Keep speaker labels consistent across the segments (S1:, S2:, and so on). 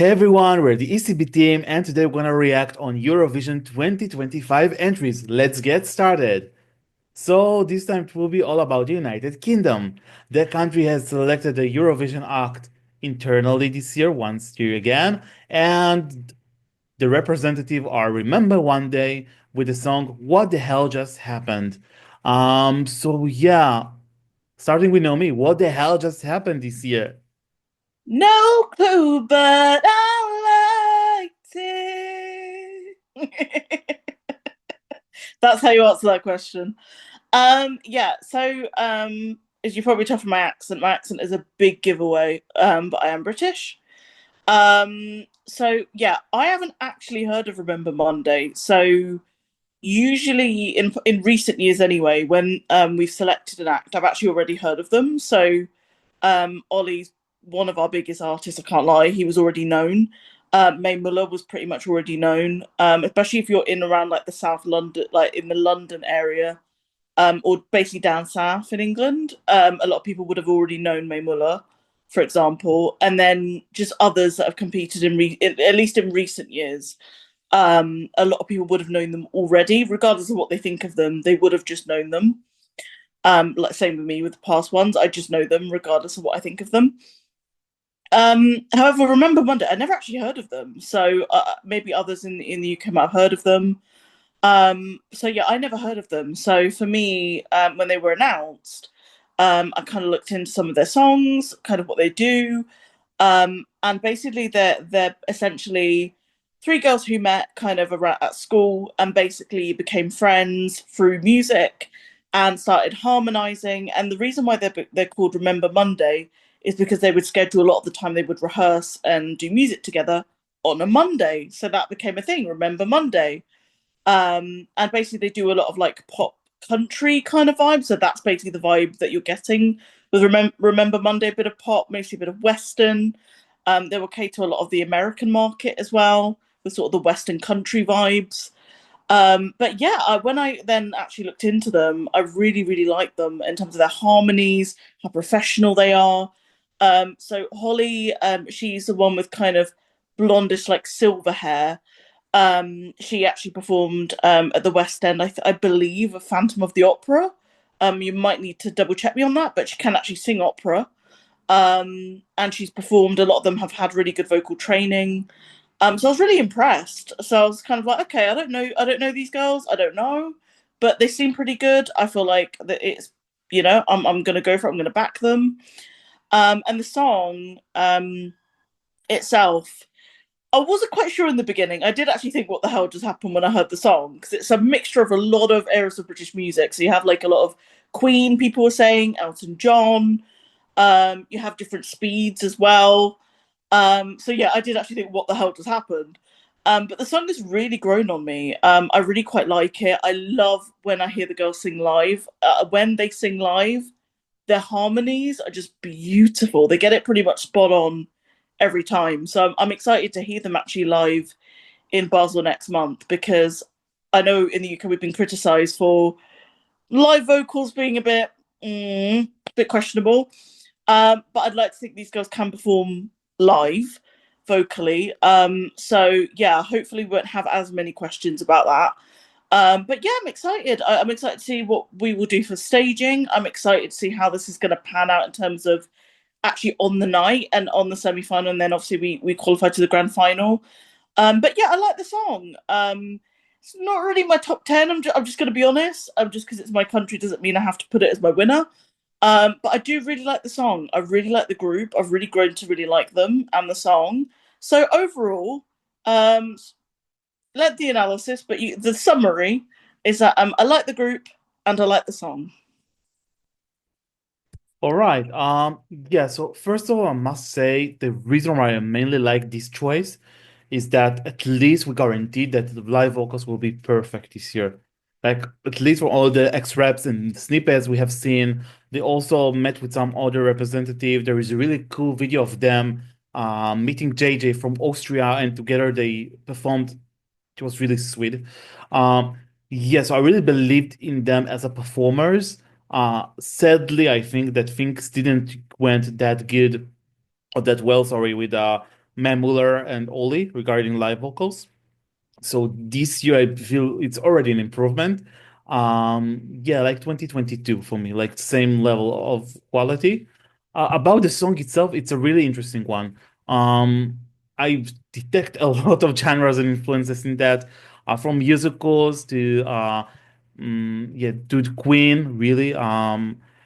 S1: Hey everyone, we're the ECB team, and today we're gonna react on Eurovision 2025 entries. Let's get started. So this time it will be all about the United Kingdom. The country has selected the Eurovision act internally this year, once year again, and the representative are Remember One Day with the song What the Hell Just Happened. So yeah, starting with Naomi, what the hell just happened this year?
S2: No clue, but I liked it. That's how you answer that question. Yeah, as you probably tell from my accent is a big giveaway. But I am British. So yeah, I haven't actually heard of Remember Monday. So usually in recent years anyway, when we've selected an act, I've actually already heard of them. So Ollie's one of our biggest artists. I can't lie; he was already known. May Muller was pretty much already known, especially if you're in around like the South London, like in the London area, or basically down south in England. A lot of people would have already known May Muller, for example, and then just others that have competed at least in recent years. A lot of people would have known them already, regardless of what they think of them. They would have just known them. Like same with me with the past ones. I just know them regardless of what I think of them. However, Remember Monday, I never actually heard of them. So maybe others in the UK might have heard of them. So yeah, I never heard of them. So for me, when they were announced, I kind of looked into some of their songs, kind of what they do. And basically they're essentially three girls who met kind of around at school and basically became friends through music and started harmonizing. And the reason why they're called Remember Monday is because they would schedule a lot of the time they would rehearse and do music together on a Monday. So that became a thing, Remember Monday. And basically they do a lot of like pop country kind of vibe. So that's basically the vibe that you're getting with Remember Monday, a bit of pop, mostly a bit of Western. They will cater to a lot of the American market as well, with sort of the Western country vibes. But yeah, when I then actually looked into them, I really, really liked them in terms of their harmonies, how professional they are. So Holly, she's the one with kind of blondish, like silver hair. She actually performed at the West End, I believe, of Phantom of the Opera. You might need to double check me on that, but she can actually sing opera. And she's performed. A lot of them have had really good vocal training. So I was really impressed. So I was kind of like, okay, I don't know these girls, I don't know, but they seem pretty good. I feel like that it's, I'm gonna go for it. I'm gonna back them. And the song itself, I wasn't quite sure in the beginning. I did actually think, what the hell just happened when I heard the song? Because it's a mixture of a lot of eras of British music. So you have like a lot of Queen, people were saying, Elton John. You have different speeds as well. So yeah, I did actually think, what the hell just happened? But the song has really grown on me. I really quite like it. I love when I hear the girls sing live. When they sing live, their harmonies are just beautiful. They get it pretty much spot on every time. So I'm excited to hear them actually live in Basel next month, because I know in the UK we've been criticised for live vocals being a bit questionable. But I'd like to think these girls can perform live vocally. So yeah, hopefully we won't have as many questions about that. But yeah, I'm excited. I'm excited to see what we will do for staging. I'm excited to see how this is going to pan out in terms of actually on the night and on the semi final, and then obviously we qualified to the grand final. But yeah, I like the song. It's not really my top 10. I'm just going to be honest. Just because it's my country doesn't mean I have to put it as my winner. But I do really like the song. I really like the group. I've really grown to really like them and the song. So overall, um, let the analysis, but the summary is that I like the group and I like the song.
S1: All right. Yeah, so first of all, I must say the reason why I mainly like this choice is that at least we guaranteed that the live vocals will be perfect this year. Like at least for all the X-Raps and snippets we have seen, they also met with some other representative. There is a really cool video of them meeting JJ from Austria, and together they performed. It was really sweet. Um, yeah, so I really believed in them as a performers. Sadly, I think that things didn't went that good or that well, sorry, with Matt Muller and Oli regarding live vocals. So this year I feel it's already an improvement. Yeah, like 2022 for me, like same level of quality. About the song itself, it's a really interesting one. I detect a lot of genres and influences in that, from musicals to yeah, to the Queen, really.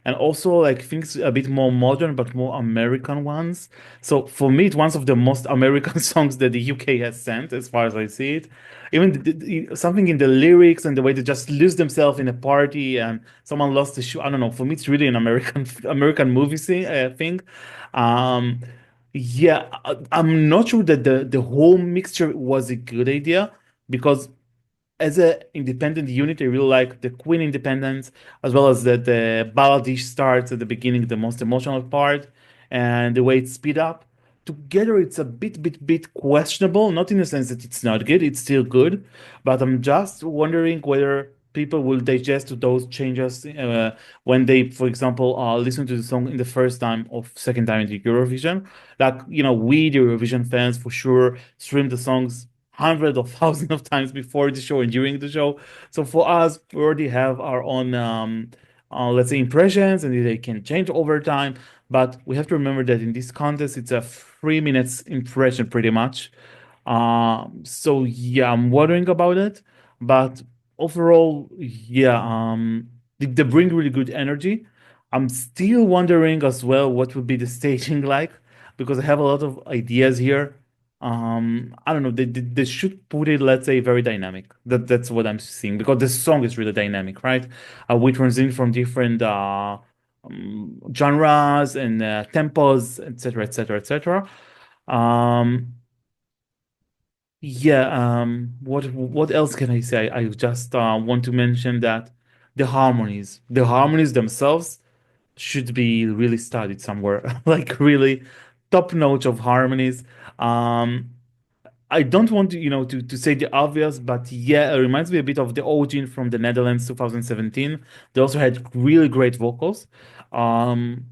S1: And also like things a bit more modern but more American ones. So for me, it's one of the most American songs that the UK has sent, as far as I see it. Even something in the lyrics and the way they just lose themselves in a party and someone lost the shoe. I don't know. For me, it's really an American American movie thing. Um, yeah, I'm not sure that the whole mixture was a good idea because as an independent unit, I really like the Queen independence as well as the balladish starts at the beginning, the most emotional part, and the way it's speed up. Together, it's a bit questionable. Not in the sense that it's not good; it's still good, but I'm just wondering whether people will digest those changes when they, for example, listen to the song in the first time or second time in the Eurovision. Like, we, the Eurovision fans, for sure, stream the songs hundreds of thousands of times before the show and during the show. So for us, we already have our own, let's say, impressions, and they can change over time. But we have to remember that in this contest, it's a 3 minutes impression pretty much. So yeah, I'm wondering about it, but overall, yeah, they bring really good energy. I'm still wondering as well what would be the staging like because I have a lot of ideas here. I don't know. They should put it, let's say, very dynamic. That's what I'm seeing because the song is really dynamic, right? We transition from different genres and tempos, etc., etc., etc. Um, yeah. What else can I say? I just want to mention that the harmonies themselves should be really studied somewhere, like really top notch of harmonies. Um, I don't want to, to say the obvious, but yeah, it reminds me a bit of the origin from the Netherlands 2017. They also had really great vocals. Um,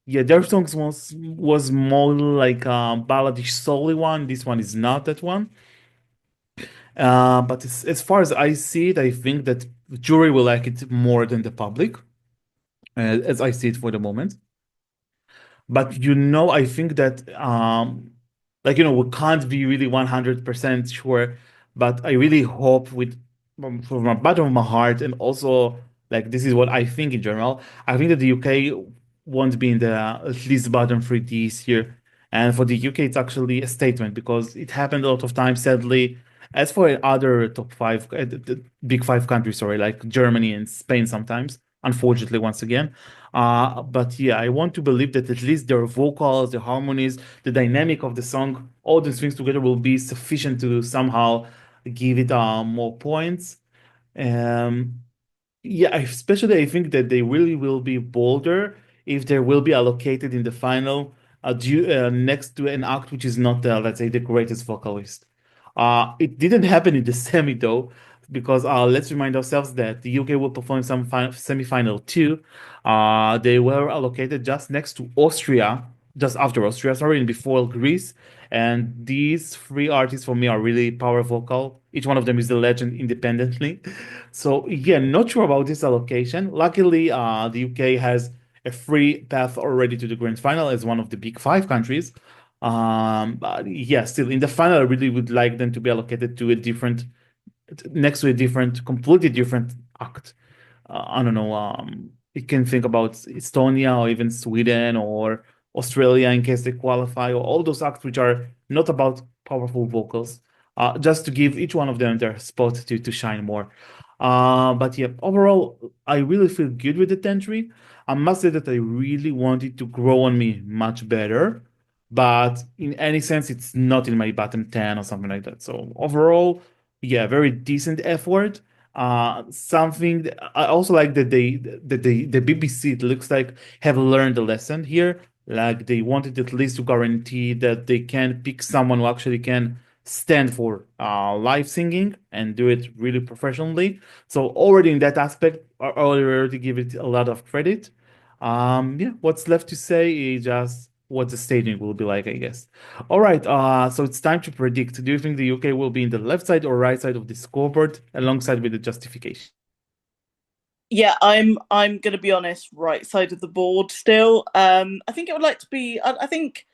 S1: yeah, their songs was more like a balladish soul one. This one is not that one. But as far as I see it, I think that the jury will like it more than the public, as I see it for the moment. But I think that like we can't be really 100% sure, but I really hope from the bottom of my heart, and also like this is what I think in general. I think that the UK won't be in the at least bottom three this year. And for the UK, it's actually a statement because it happened a lot of times, sadly. As for other top five, the big five countries, sorry, like Germany and Spain sometimes, unfortunately, once again. But yeah, I want to believe that at least their vocals, the harmonies, the dynamic of the song, all these things together will be sufficient to somehow give it more points. Um, yeah, especially I think that they really will be bolder if they will be allocated in the final next to an act which is not, let's say, the greatest vocalist. It didn't happen in the semi though, because let's remind ourselves that the UK will perform some semi-final too. They were allocated just next to Austria, just after Austria, sorry, and before Greece. And these three artists for me are really power vocal. Each one of them is a legend independently. So yeah, not sure about this allocation. Luckily, the UK has a free path already to the grand final as one of the big five countries. But yeah, still in the final, I really would like them to be allocated to a different, next to a different, completely different act. I don't know. You can think about Estonia or even Sweden or Australia in case they qualify, or all those acts which are not about powerful vocals, just to give each one of them their spot to shine more. But yeah, overall, I really feel good with the entry. I must say that I really want it to grow on me much better, but in any sense, it's not in my bottom 10 or something like that. So overall, yeah, very decent effort. Something I also like that the BBC, it looks like, have learned a lesson here. Like they wanted at least to guarantee that they can pick someone who actually can stand for live singing and do it really professionally. So already in that aspect, I already give it a lot of credit. Yeah, what's left to say is just what the staging will be like, I guess. All right, so it's time to predict. Do you think the UK will be in the left side or right side of the scoreboard alongside with the justification?
S2: Yeah, I'm gonna be honest, right side of the board still. I think it would like to be. I think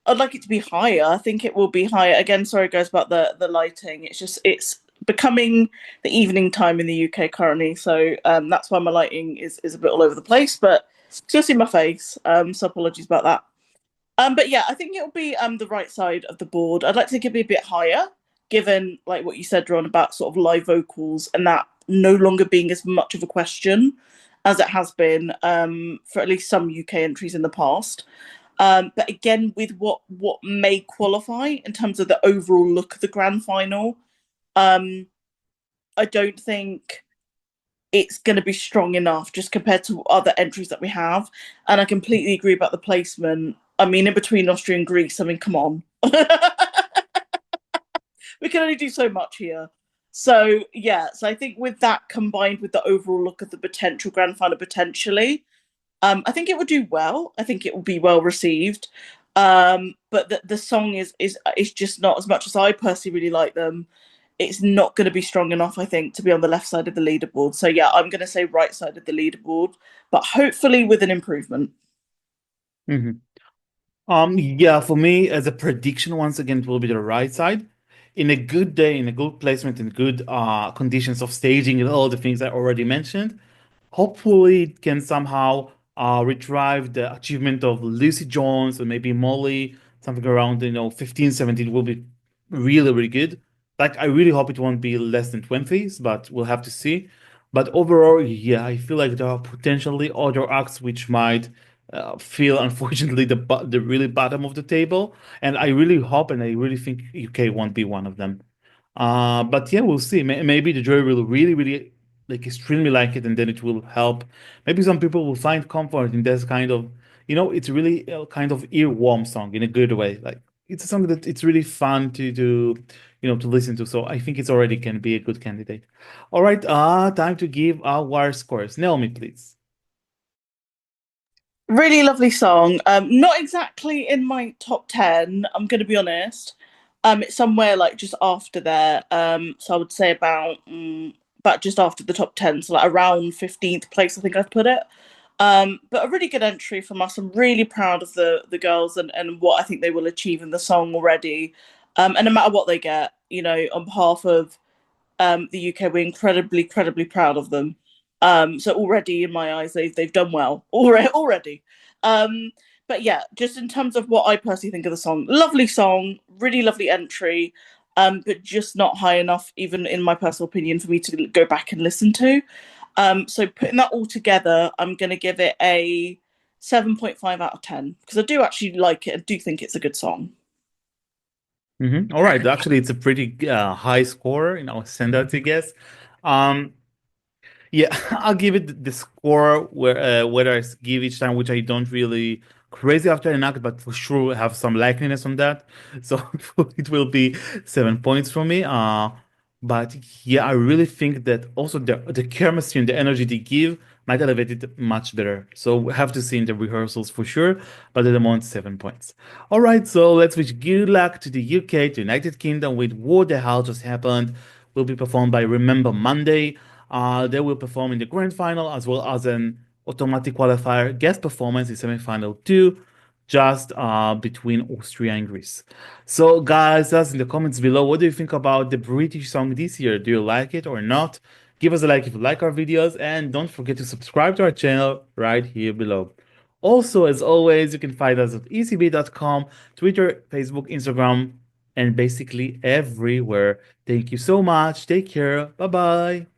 S2: I'd like it to be higher. I think it will be higher. Again, sorry guys about the lighting. It's becoming the evening time in the UK currently, so that's why my lighting is a bit all over the place. But still see my face. So apologies about that. But yeah, I think it'll be the right side of the board. I'd like to think it'd be a bit higher, given like what you said, Ron, about sort of live vocals and that no longer being as much of a question as it has been for at least some UK entries in the past. But again, with what may qualify in terms of the overall look of the grand final, um, I don't think it's going to be strong enough just compared to other entries that we have. And I completely agree about the placement. I mean, in between Austria and Greece, I mean, come on. We can only do so much here. So, yeah, so I think with that combined with the overall look of the potential grand final, potentially, I think it would do well. I think it will be well received. But the song is just not as much as I personally really like them. It's not going to be strong enough, I think, to be on the left side of the leaderboard. So yeah, I'm going to say right side of the leaderboard, but hopefully with an improvement.
S1: Mhm. Yeah, for me, as a prediction, once again, it will be the right side. In a good day, in a good placement, in good conditions of staging and all the things I already mentioned, hopefully it can somehow retrieve the achievement of Lucy Jones or maybe Molly, something around, 15, 17 will be really, really good. Like, I really hope it won't be less than 20s, but we'll have to see. But overall, yeah, I feel like there are potentially other acts which might feel, unfortunately, the really bottom of the table. And I really hope and I really think UK won't be one of them. But yeah, we'll see. Maybe the jury will really, really like extremely like it, and then it will help. Maybe some people will find comfort in this kind of, it's really a kind of earworm song in a good way. Like it's a song that it's really fun to listen to. So I think it's already can be a good candidate. All right, time to give our scores. Naomi, please.
S2: Really lovely song. Not exactly in my top 10, I'm going to be honest. It's somewhere like just after there. So I would say about just after the top 10, so like around 15th place, I think I've put it. But a really good entry from us. I'm really proud of the girls and what I think they will achieve in the song already. And no matter what they get, on behalf of the UK, we're incredibly proud of them. So already in my eyes, they've done well already. Um, but yeah, just in terms of what I personally think of the song, lovely song, really lovely entry, but just not high enough, even in my personal opinion, for me to go back and listen to. So putting that all together, I'm going to give it a 7.5 out of 10 because I do actually like it. I do think it's a good song.
S1: All right, actually, it's a pretty high score in our standards, I guess. Um, Yeah, I'll give it the score whether I give each time, which I don't really crazy after an act, but for sure have some likeliness on that. So it will be 7 points for me. But yeah, I really think that also the chemistry and the energy they give might elevate it much better. So we have to see in the rehearsals for sure. But at the moment, 7 points. All right, so let's wish good luck to the UK, to United Kingdom with What the Hell Just Happened. Will be performed by Remember Monday. They will perform in the grand final as well as an automatic qualifier guest performance in semi-final two, just between Austria and Greece. So, guys, us in the comments below, what do you think about the British song this year? Do you like it or not? Give us a like if you like our videos, and don't forget to subscribe to our channel right here below. Also, as always, you can find us at ecb.com, Twitter, Facebook, Instagram, and basically everywhere. Thank you so much. Take care. Bye bye.